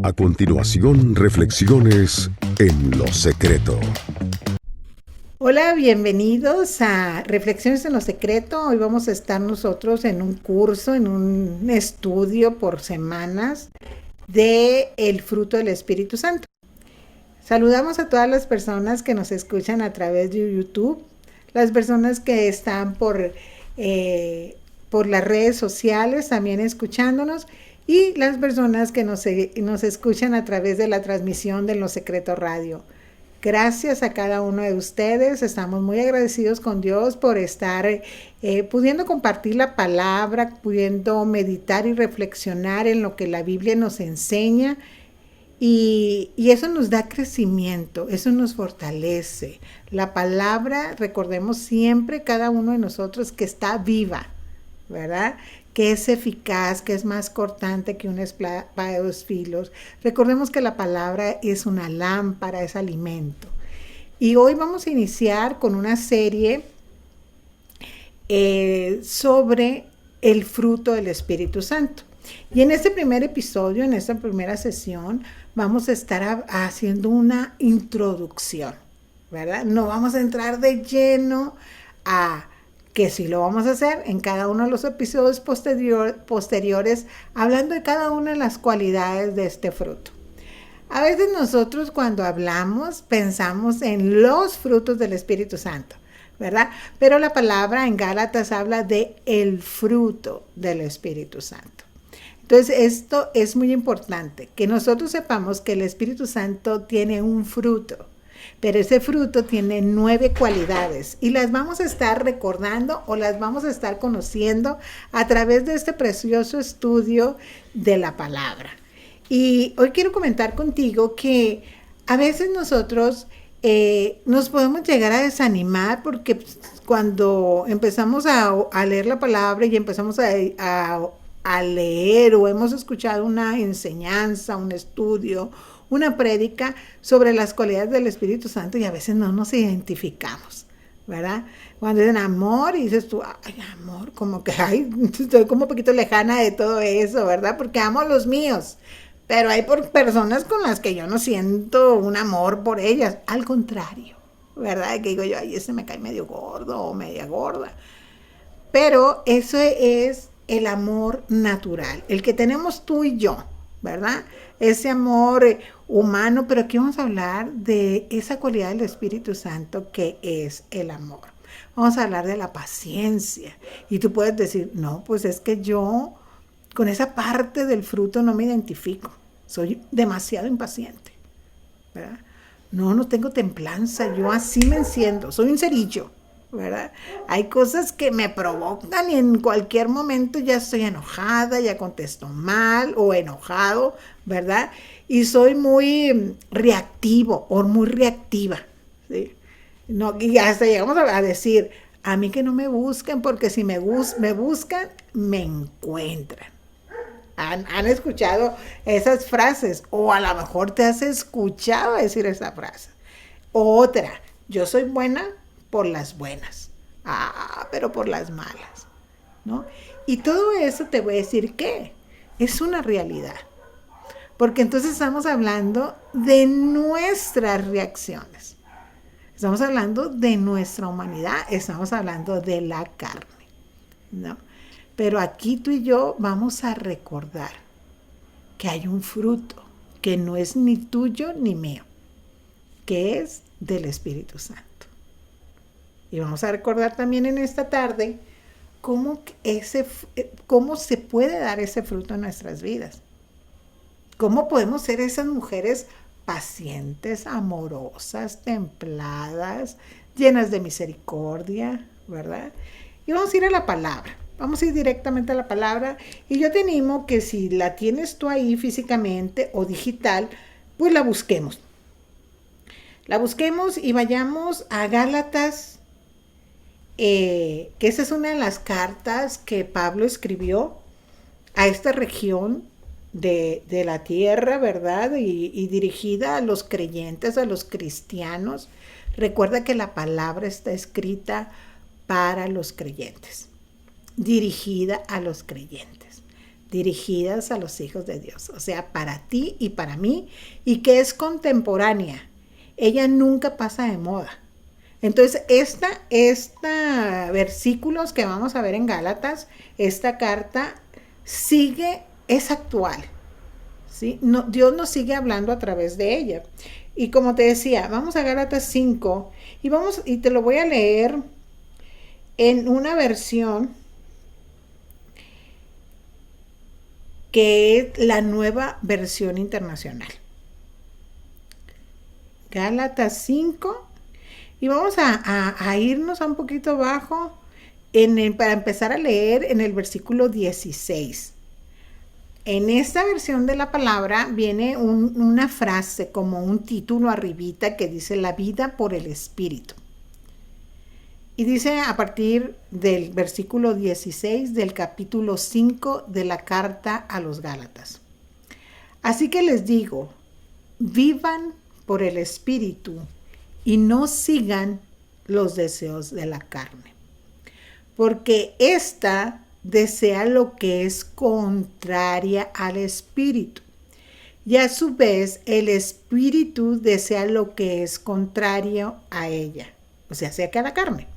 A continuación, reflexiones en lo secreto. Hola, bienvenidos a Reflexiones en lo Secreto. Hoy vamos a estar nosotros en un curso, en un estudio por semanas de el fruto del Espíritu Santo. Saludamos a todas las personas que nos escuchan a través de YouTube, las personas que están por las redes sociales también escuchándonos y las personas que nos escuchan a través de la transmisión de Lo Secreto Radio. Gracias a cada uno de ustedes, estamos muy agradecidos con Dios por estar pudiendo compartir la palabra, pudiendo meditar y reflexionar en lo que la Biblia nos enseña y eso nos da crecimiento, eso nos fortalece. La palabra, recordemos siempre cada uno de nosotros que está viva, ¿verdad? Que es eficaz, que es más cortante que una espada de dos filos. Recordemos que la palabra es una lámpara, es alimento. Y hoy vamos a iniciar con una serie sobre el fruto del Espíritu Santo. Y en este primer episodio, en esta primera sesión, vamos a estar haciendo una introducción, ¿verdad? No vamos a entrar de lleno a que sí lo vamos a hacer en cada uno de los episodios posteriores, hablando de cada una de las cualidades de este fruto. A veces nosotros cuando hablamos pensamos en los frutos del Espíritu Santo, ¿verdad? Pero la palabra en Gálatas habla de el fruto del Espíritu Santo. Entonces esto es muy importante, que nosotros sepamos que el Espíritu Santo tiene un fruto. Pero ese fruto tiene 9 cualidades y las vamos a estar recordando o las vamos a estar conociendo a través de este precioso estudio de la palabra. Y hoy quiero comentar contigo que a veces nosotros nos podemos llegar a desanimar porque cuando empezamos a leer la palabra y empezamos a leer o hemos escuchado una enseñanza, un estudio, una prédica sobre las cualidades del Espíritu Santo y a veces no nos identificamos, ¿verdad? Cuando dicen amor y dices tú, ay, amor, como que ay, estoy como un poquito lejana de todo eso, ¿verdad? Porque amo a los míos, pero hay por personas con las que yo no siento un amor por ellas, al contrario, ¿verdad? Que digo yo, ay, ese me cae medio gordo o media gorda, pero eso es el amor natural, el que tenemos tú y yo, ¿verdad? Ese amor humano, pero aquí vamos a hablar de esa cualidad del Espíritu Santo que es el amor. Vamos a hablar de la paciencia. Y tú puedes decir, no, pues es que yo con esa parte del fruto no me identifico. Soy demasiado impaciente, ¿verdad? No tengo templanza, yo así me enciendo, soy un cerillo, ¿verdad? Hay cosas que me provocan y en cualquier momento ya estoy enojada, ya contesto mal o enojado, ¿verdad? Y soy muy reactivo o muy reactiva, ¿sí? No, y hasta llegamos a decir, a mí que no me busquen porque si me buscan, me encuentran. ¿Han escuchado esas frases? O a lo mejor te has escuchado decir esa frase. Otra, yo soy buena por las buenas, pero por las malas, ¿no? Y todo eso te voy a decir que es una realidad, porque entonces estamos hablando de nuestras reacciones, estamos hablando de nuestra humanidad, estamos hablando de la carne, ¿no? Pero aquí tú y yo vamos a recordar que hay un fruto que no es ni tuyo ni mío, que es del Espíritu Santo. Y vamos a recordar también en esta tarde cómo se puede dar ese fruto en nuestras vidas. Cómo podemos ser esas mujeres pacientes, amorosas, templadas, llenas de misericordia, ¿verdad? Y vamos a ir a la palabra. Vamos a ir directamente a la palabra. Y yo te animo que si la tienes tú ahí físicamente o digital, pues la busquemos. La busquemos y vayamos a Gálatas, que esa es una de las cartas que Pablo escribió a esta región de la tierra, ¿verdad? Y dirigida a los creyentes, a los cristianos. Recuerda que la palabra está escrita para los creyentes, dirigida a los creyentes. dirigidas a los hijos de Dios, o sea, para ti y para mí, y que es contemporánea. Ella nunca pasa de moda. Entonces, esta versículos que vamos a ver en Gálatas, esta carta es actual, ¿sí? No, Dios nos sigue hablando a través de ella. Y como te decía, vamos a Gálatas 5 y te lo voy a leer en una versión que es la Nueva Versión Internacional. Gálatas 5, y vamos a irnos a un poquito abajo para empezar a leer en el versículo 16. En esta versión de la palabra viene una frase como un título arribita que dice la vida por el Espíritu. Y dice a partir del versículo 16 del capítulo 5 de la carta a los Gálatas. Así que les digo, vivan por el Espíritu y no sigan los deseos de la carne. Porque ésta desea lo que es contraria al Espíritu. Y a su vez el Espíritu desea lo que es contrario a ella. O sea, que a la carne.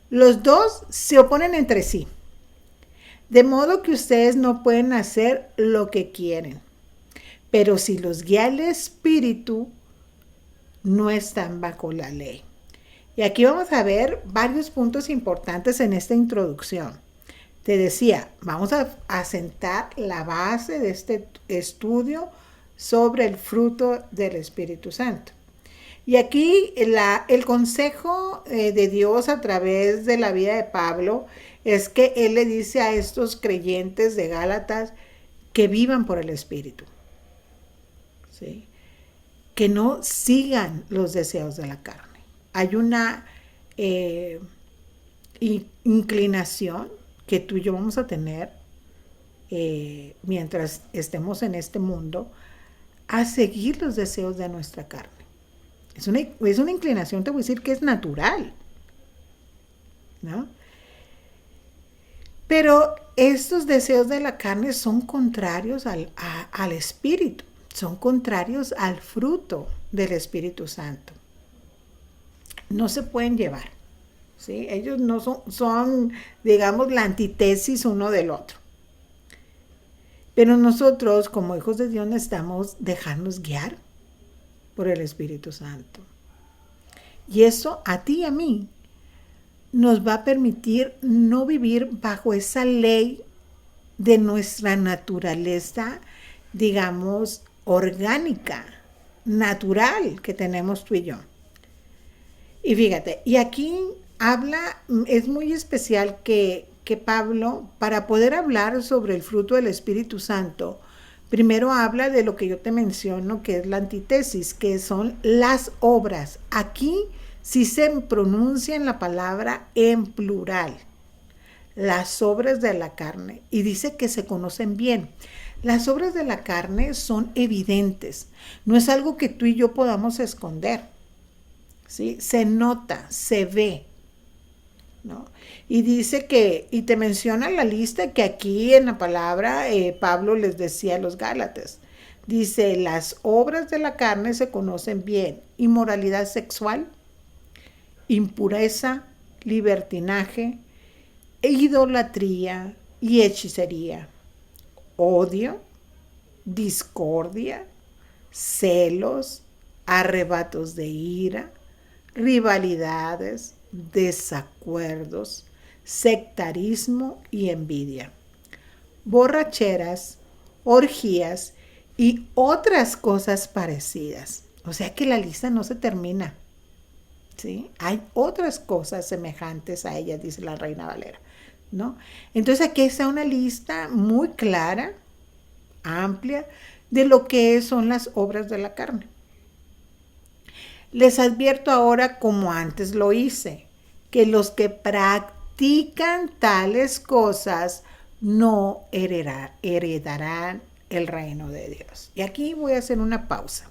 Los dos se oponen entre sí. De modo que ustedes no pueden hacer lo que quieren. Pero si los guía el Espíritu, no están bajo la ley. Y aquí vamos a ver varios puntos importantes en esta introducción. Te decía, vamos a sentar la base de este estudio sobre el fruto del Espíritu Santo. Y aquí el consejo de Dios a través de la vida de Pablo es que él le dice a estos creyentes de Gálatas que vivan por el Espíritu, ¿sí? Que no sigan los deseos de la carne. Hay una inclinación que tú y yo vamos a tener mientras estemos en este mundo a seguir los deseos de nuestra carne. Es una inclinación, te voy a decir, que es natural, ¿no? Pero estos deseos de la carne son contrarios al Espíritu, son contrarios al fruto del Espíritu Santo. No se pueden llevar, ¿sí? Ellos no son, digamos, la antítesis uno del otro. Pero nosotros, como hijos de Dios, necesitamos dejarnos guiar por el Espíritu Santo. Y eso a ti y a mí nos va a permitir no vivir bajo esa ley de nuestra naturaleza, digamos, orgánica, natural que tenemos tú y yo. Y fíjate, y aquí es muy especial que Pablo, para poder hablar sobre el fruto del Espíritu Santo, primero habla de lo que yo te menciono, que es la antítesis, que son las obras. Aquí sí se pronuncia en la palabra en plural, las obras de la carne, y dice que se conocen bien. Las obras de la carne son evidentes, no es algo que tú y yo podamos esconder, ¿sí? Se nota, se ve, ¿no? Y dice y te menciona la lista que aquí en la palabra Pablo les decía a los Gálatas. Dice, las obras de la carne se conocen bien: inmoralidad sexual, impureza, libertinaje, idolatría y hechicería, odio, discordia, celos, arrebatos de ira, rivalidades, desacuerdos, sectarismo y envidia, borracheras, orgías y otras cosas parecidas. O sea que la lista no se termina, ¿sí? Hay otras cosas semejantes a ella, dice la Reina Valera, ¿no? Entonces aquí está una lista muy clara, amplia, de lo que son las obras de la carne. Les advierto ahora, como antes lo hice, que los que practican tales cosas no heredarán el reino de Dios. Y aquí voy a hacer una pausa,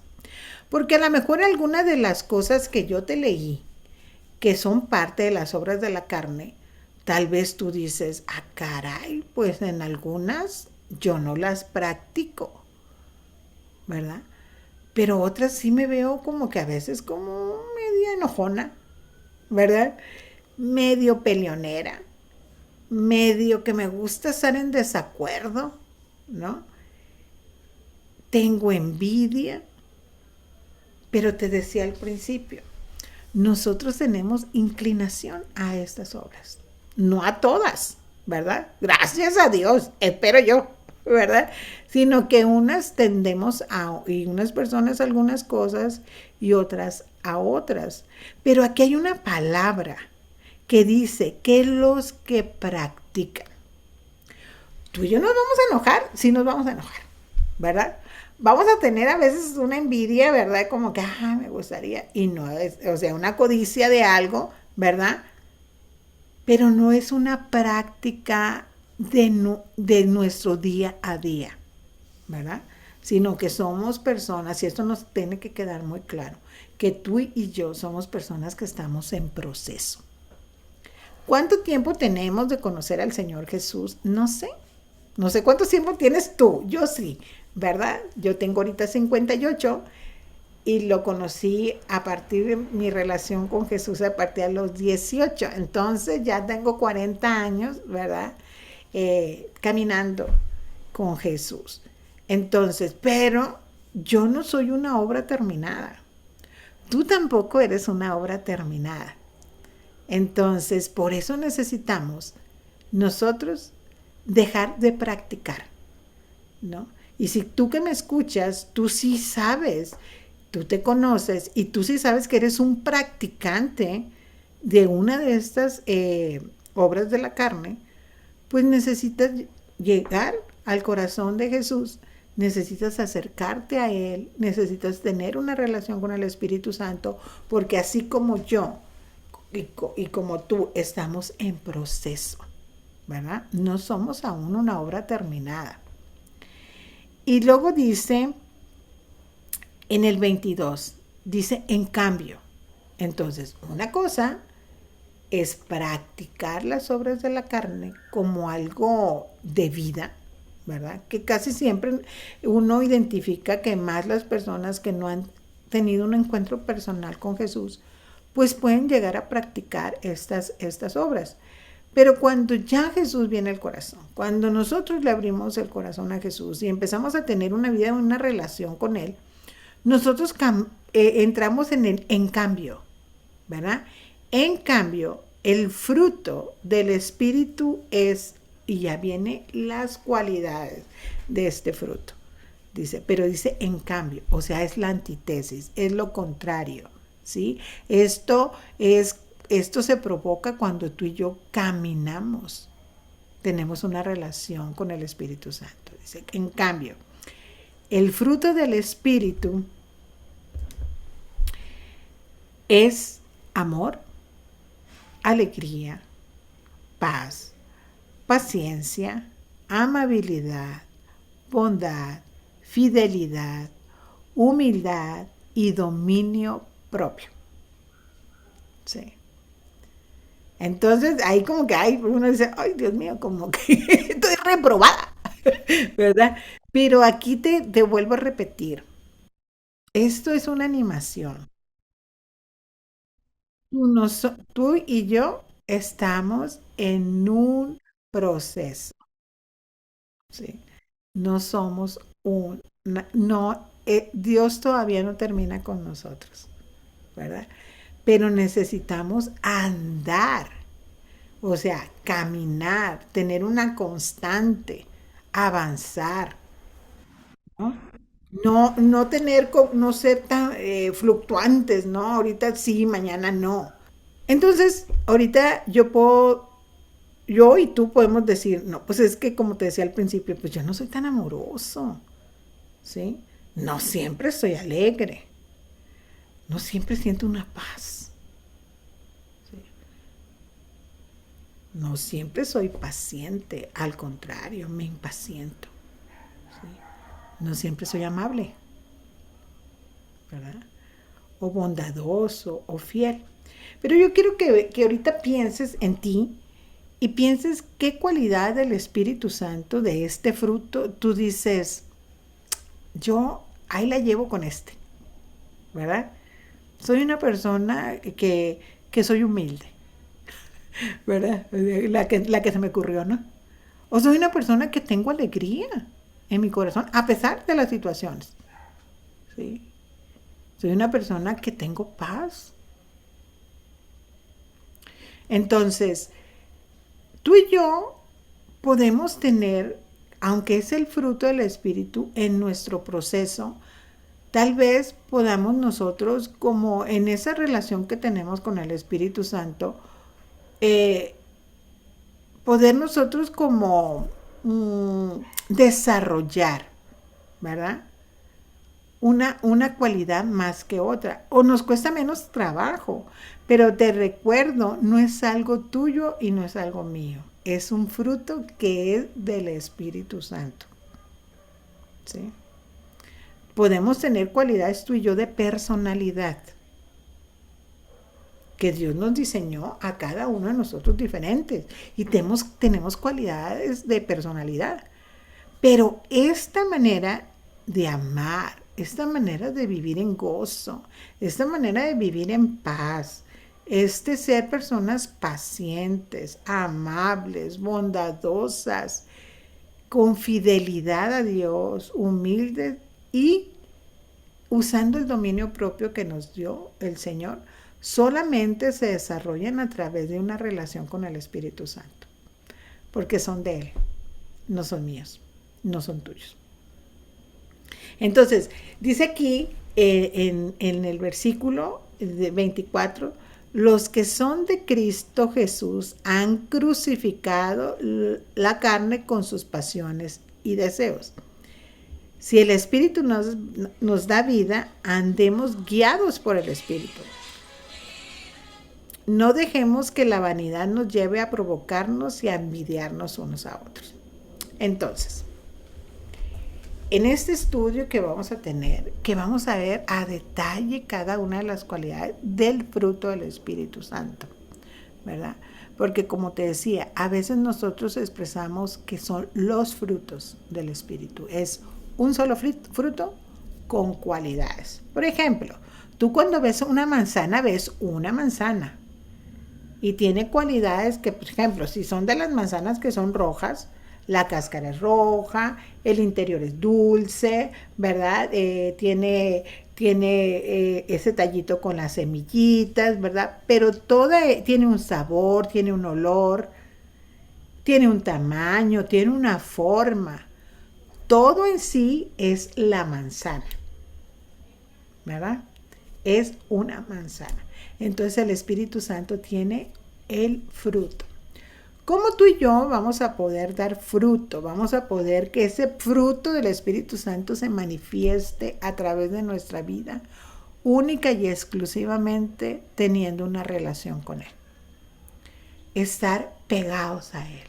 porque a lo mejor algunas de las cosas que yo te leí, que son parte de las obras de la carne, tal vez tú dices, caray, pues en algunas yo no las practico, ¿verdad? Pero otras sí me veo como que a veces como media enojona, ¿verdad? Medio peleonera, medio que me gusta estar en desacuerdo, ¿no? Tengo envidia, pero te decía al principio, nosotros tenemos inclinación a estas obras, no a todas, ¿verdad? Gracias a Dios, espero yo, ¿verdad? Sino que unas tendemos a, y unas personas a algunas cosas y otras a otras. Pero aquí hay una palabra que dice que los que practican. Tú y yo nos vamos a enojar, sí nos vamos a enojar, ¿verdad? Vamos a tener a veces una envidia, ¿verdad? Como que, me gustaría, y no es, o sea, una codicia de algo, ¿verdad? Pero no es una práctica de nuestro día a día, ¿verdad? Sino que somos personas, y esto nos tiene que quedar muy claro, que tú y yo somos personas que estamos en proceso. ¿Cuánto tiempo tenemos de conocer al Señor Jesús? No sé. No sé cuánto tiempo tienes tú. Yo sí, ¿verdad? Yo tengo ahorita 58 y lo conocí a partir de mi relación con Jesús a partir de los 18. Entonces ya tengo 40 años, ¿verdad? Caminando con Jesús. Entonces, pero yo no soy una obra terminada. Tú tampoco eres una obra terminada. Entonces, por eso necesitamos nosotros dejar de practicar, ¿no? Y si tú que me escuchas, tú sí sabes, tú te conoces y tú sí sabes que eres un practicante de una de estas obras de la carne, pues necesitas llegar al corazón de Jesús, necesitas acercarte a Él, necesitas tener una relación con el Espíritu Santo, porque así como yo y como tú estamos en proceso, ¿verdad? No somos aún una obra terminada. Y luego dice, en el 22, dice, en cambio. Entonces, una cosa es practicar las obras de la carne como algo de vida, ¿verdad? Que casi siempre uno identifica que más las personas que no han tenido un encuentro personal con Jesús, pues pueden llegar a practicar estas obras. Pero cuando ya Jesús viene al corazón, cuando nosotros le abrimos el corazón a Jesús y empezamos a tener una vida, una relación con Él, nosotros entramos en cambio, ¿verdad? En cambio, el fruto del Espíritu es, y ya vienen las cualidades de este fruto. Dice, pero dice en cambio, o sea, es la antítesis, es lo contrario, ¿sí? Esto se provoca cuando tú y yo caminamos, tenemos una relación con el Espíritu Santo. Dice, en cambio, el fruto del Espíritu es amor, alegría, paz, paciencia, amabilidad, bondad, fidelidad, humildad y dominio propio. Sí. Entonces, ahí como que uno dice, ay, Dios mío, como que estoy reprobada, ¿verdad? Pero aquí te vuelvo a repetir, esto es una animación. Tú y yo estamos en un proceso, ¿sí? No somos no, Dios todavía no termina con nosotros, ¿verdad? Pero necesitamos andar, o sea, caminar, tener una constante, avanzar, ¿no? No tener, no ser tan fluctuantes, ¿no? Ahorita sí, mañana no. Entonces, ahorita yo y tú podemos decir, no, pues es que como te decía al principio, pues yo no soy tan amoroso, ¿sí? No siempre soy alegre, no siempre siento una paz, ¿sí? No siempre soy paciente, al contrario, me impaciento, ¿sí? No siempre soy amable, ¿verdad? O bondadoso o fiel. Pero yo quiero que ahorita pienses en ti y pienses qué cualidad del Espíritu Santo, de este fruto, tú dices, yo ahí la llevo con este, ¿verdad? Soy una persona que soy humilde, ¿verdad? La que se me ocurrió, ¿no? O soy una persona que tengo alegría en mi corazón, a pesar de las situaciones, ¿sí? Soy una persona que tengo paz. Entonces, tú y yo podemos tener, aunque es el fruto del Espíritu, en nuestro proceso, tal vez podamos nosotros, como en esa relación que tenemos con el Espíritu Santo, eh, poder nosotros como desarrollar, ¿verdad? Una cualidad más que otra. O nos cuesta menos trabajo, pero te recuerdo, no es algo tuyo y no es algo mío. Es un fruto que es del Espíritu Santo. ¿Sí? Podemos tener cualidades tú y yo de personalidad, que Dios nos diseñó a cada uno de nosotros diferentes y tenemos cualidades de personalidad. Pero esta manera de amar, esta manera de vivir en gozo, esta manera de vivir en paz, ser personas pacientes, amables, bondadosas, con fidelidad a Dios, humildes y usando el dominio propio que nos dio el Señor, solamente se desarrollan a través de una relación con el Espíritu Santo, porque son de Él, no son míos, no son tuyos. Entonces, dice aquí en el versículo 24, los que son de Cristo Jesús han crucificado la carne con sus pasiones y deseos. Si el Espíritu nos da vida, andemos guiados por el Espíritu. No dejemos que la vanidad nos lleve a provocarnos y a envidiarnos unos a otros. Entonces, en este estudio que vamos a tener, que vamos a ver a detalle cada una de las cualidades del fruto del Espíritu Santo, ¿verdad? Porque como te decía, a veces nosotros expresamos que son los frutos del Espíritu. Es un solo fruto con cualidades. Por ejemplo, tú cuando ves una manzana, ves una manzana. Y tiene cualidades que, por ejemplo, si son de las manzanas que son rojas, la cáscara es roja, el interior es dulce, ¿verdad? Tiene ese tallito con las semillitas, ¿verdad? Pero tiene un sabor, tiene un olor, tiene un tamaño, tiene una forma. Todo en sí es la manzana, ¿verdad? Es una manzana. Entonces el Espíritu Santo tiene el fruto. ¿Cómo tú y yo vamos a poder dar fruto? Vamos a poder que ese fruto del Espíritu Santo se manifieste a través de nuestra vida, única y exclusivamente teniendo una relación con Él. Estar pegados a Él.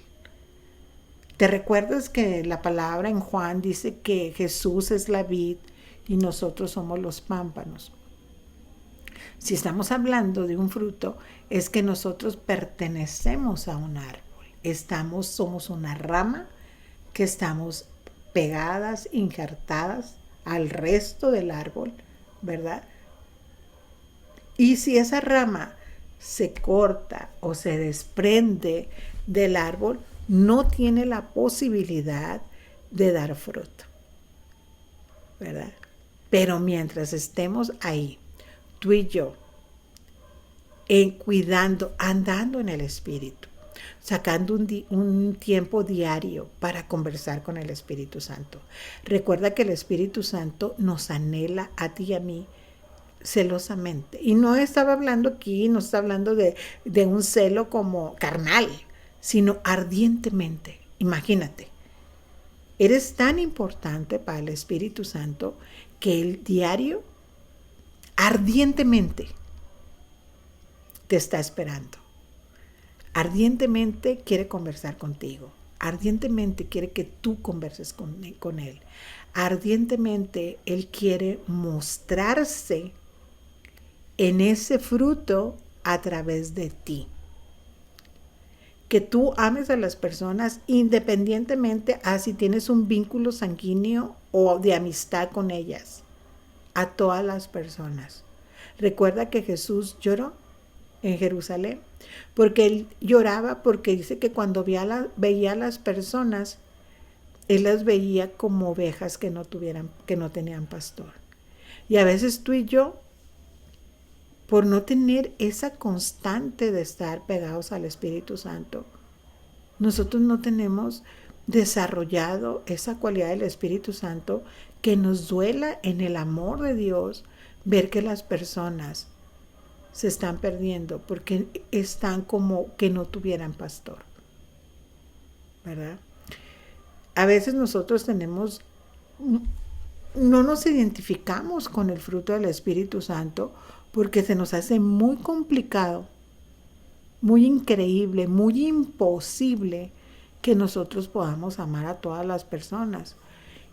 ¿Te recuerdas que la palabra en Juan dice que Jesús es la vid y nosotros somos los pámpanos? Si estamos hablando de un fruto, es que nosotros pertenecemos a un árbol. Somos una rama que estamos pegadas, injertadas al resto del árbol, ¿verdad? Y si esa rama se corta o se desprende del árbol, no tiene la posibilidad de dar fruto, ¿verdad? Pero mientras estemos ahí, tú y yo, cuidando, andando en el Espíritu, sacando un tiempo diario para conversar con el Espíritu Santo. Recuerda que el Espíritu Santo nos anhela a ti y a mí celosamente. Y no estaba hablando aquí, no está hablando de un celo como carnal, sino ardientemente. Imagínate, eres tan importante para el Espíritu Santo que el diario ardientemente te está esperando. Ardientemente quiere conversar contigo. Ardientemente quiere que tú converses con Él. Ardientemente Él quiere mostrarse en ese fruto a través de ti. que tú ames a las personas independientemente a si tienes un vínculo sanguíneo o de amistad con ellas. A todas las personas. Recuerda que Jesús lloró en Jerusalén porque él lloraba porque dice que cuando veía a las personas, él las veía como ovejas que no tenían pastor. Y a veces tú y yo, por no tener esa constante de estar pegados al Espíritu Santo, nosotros no tenemos desarrollado esa cualidad del Espíritu Santo que nos duela en el amor de Dios ver que las personas se están perdiendo porque están como que no tuvieran pastor, ¿verdad? A veces nosotros no nos identificamos con el fruto del Espíritu Santo porque se nos hace muy complicado, muy increíble, muy imposible que nosotros podamos amar a todas las personas,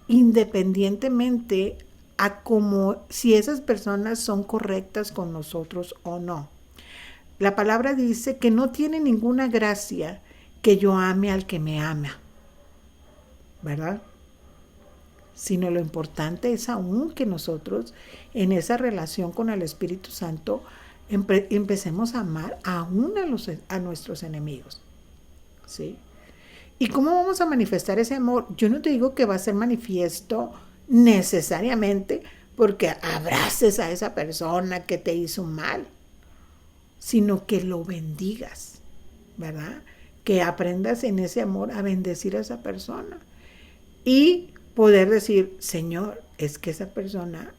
independientemente a como si esas personas son correctas con nosotros o no. La palabra dice que no tiene ninguna gracia que yo ame al que me ama, ¿verdad? Sino lo importante es aún que nosotros en esa relación con el Espíritu Santo empecemos a amar aún a nuestros enemigos, ¿sí? ¿Y cómo vamos a manifestar ese amor? Yo no te digo que va a ser manifiesto necesariamente porque abraces a esa persona que te hizo mal, sino que lo bendigas, ¿verdad? Que aprendas en ese amor a bendecir a esa persona y poder decir, Señor, es que esa persona,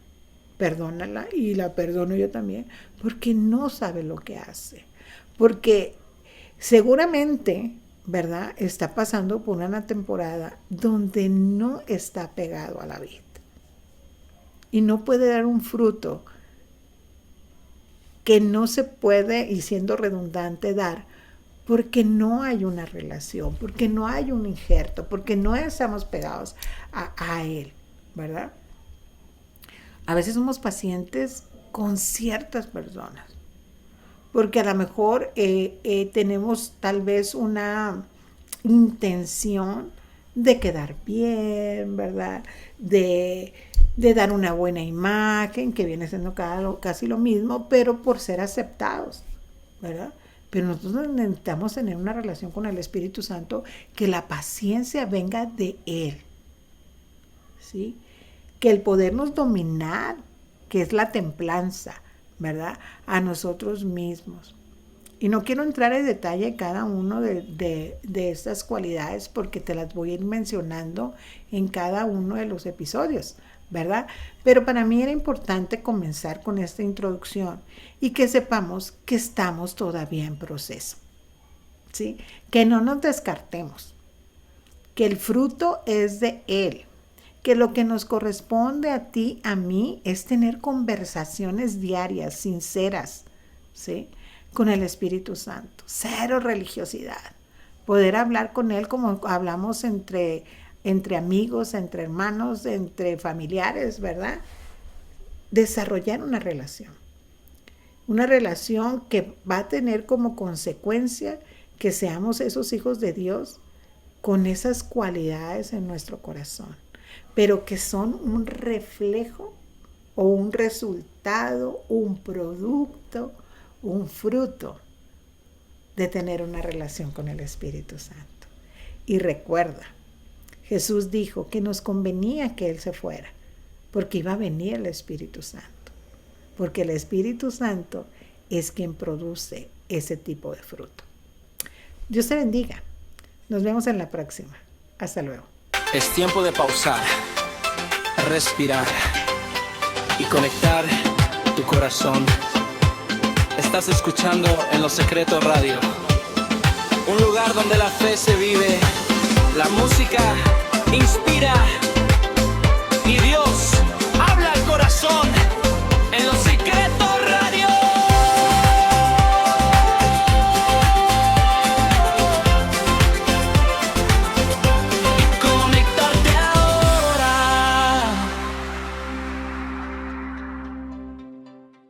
perdónala y la perdono yo también, porque no sabe lo que hace, porque seguramente, ¿verdad?, está pasando por una temporada donde no está pegado a la vid y no puede dar un fruto que no se puede, y siendo redundante, dar porque no hay una relación, porque no hay un injerto, porque no estamos pegados a él, ¿verdad? A veces somos pacientes con ciertas personas, porque a lo mejor tenemos tal vez una intención de quedar bien, ¿verdad? De dar una buena imagen, que viene siendo casi lo mismo, pero por ser aceptados, ¿verdad? Pero nosotros necesitamos tener una relación con el Espíritu Santo, que la paciencia venga de Él, ¿sí? Que el podernos dominar, que es la templanza, ¿verdad?, a nosotros mismos. Y no quiero entrar en detalle en cada uno de estas cualidades porque te las voy a ir mencionando en cada uno de los episodios, ¿verdad? Pero para mí era importante comenzar con esta introducción y que sepamos que estamos todavía en proceso, ¿sí? Que no nos descartemos, que el fruto es de Él, que lo que nos corresponde a ti, a mí, es tener conversaciones diarias, sinceras, ¿sí?, con el Espíritu Santo. Cero religiosidad. Poder hablar con Él como hablamos entre amigos, entre hermanos, entre familiares, ¿verdad? Desarrollar una relación. Una relación que va a tener como consecuencia que seamos esos hijos de Dios con esas cualidades en nuestro corazón, pero que son un reflejo o un resultado, un producto, un fruto de tener una relación con el Espíritu Santo. Y recuerda, Jesús dijo que nos convenía que Él se fuera, porque iba a venir el Espíritu Santo, porque el Espíritu Santo es quien produce ese tipo de fruto. Dios te bendiga. Nos vemos en la próxima. Hasta luego. Es tiempo de pausar, respirar y conectar tu corazón. Estás escuchando En Lo Secreto Radio, un lugar donde la fe se vive, la música inspira